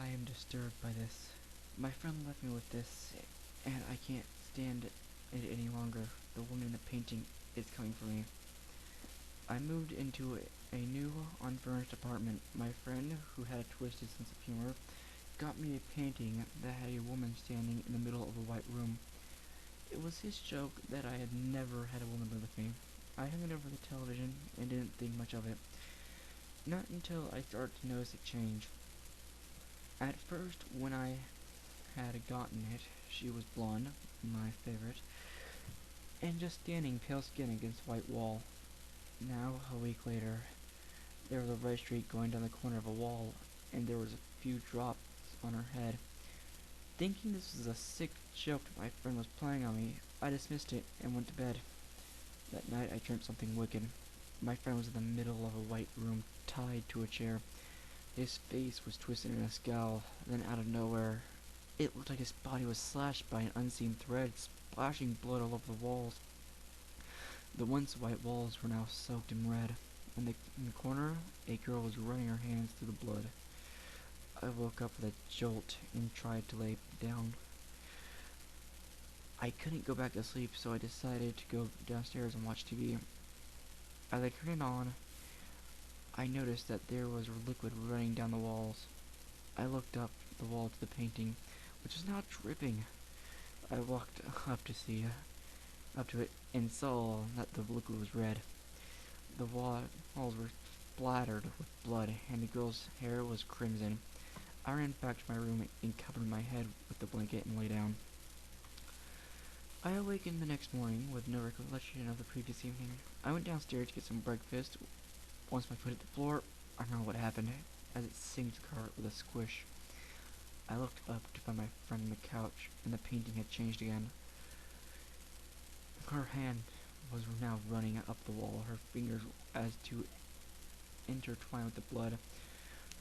I am disturbed by this. My friend left me with this, and I can't stand it any longer. The woman in the painting is coming for me. I moved into a new, unfurnished apartment. My friend, who had a twisted sense of humor, got me a painting that had a woman standing in the middle of a white room. It was his joke that I had never had a woman live with me. I hung it over the television and didn't think much of it. Not until I started to notice a change. At first, when I had gotten it, she was blonde, my favorite, and just standing pale skin against white wall. Now, a week later, there was a red streak going down the corner of a wall, and there was a few drops on her head. Thinking this was a sick joke my friend was playing on me, I dismissed it and went to bed. That night I dreamt something wicked. My friend was in the middle of a white room, tied to a chair. His face was twisted in a scowl. Then out of nowhere, it looked like his body was slashed by an unseen thread, splashing blood all over the walls. The once white walls were now soaked in red. In the corner, a girl was running her hands through the blood. I woke up with a jolt and tried to lay down. I couldn't go back to sleep, so I decided to go downstairs and watch TV. As I turned it on, I noticed that there was liquid running down the walls. I looked up the wall to the painting, which was now dripping. I walked up to it, and saw that the liquid was red. The walls were splattered with blood, and the girl's hair was crimson. I ran back to my room and covered my head with the blanket and lay down. I awakened the next morning with no recollection of the previous evening. I went downstairs to get some breakfast. Once my foot hit the floor, I don't know what happened, as it sank to the carpet with a squish. I looked up to find my friend on the couch, and the painting had changed again. Her hand was now running up the wall, her fingers as to intertwine with the blood.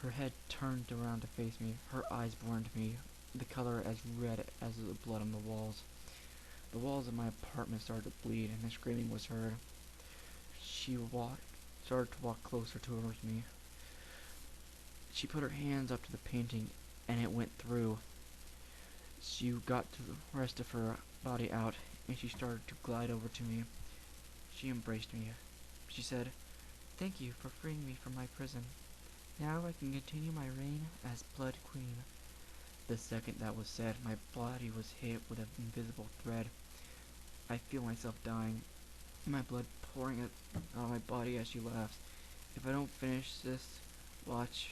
Her head turned around to face me, her eyes burned me, the color as red as the blood on the walls. The walls of my apartment started to bleed, and the screaming was heard. She started to walk closer towards me. She put her hands up to the painting, and it went through. She got the rest of her body out, and she started to glide over to me. She embraced me. She said, "Thank you for freeing me from my prison. Now I can continue my reign as Blood Queen." The second that was said, my body was hit with an invisible thread. I feel myself dying, my blood pouring out of my body as she laughs. "If I don't finish this, watch,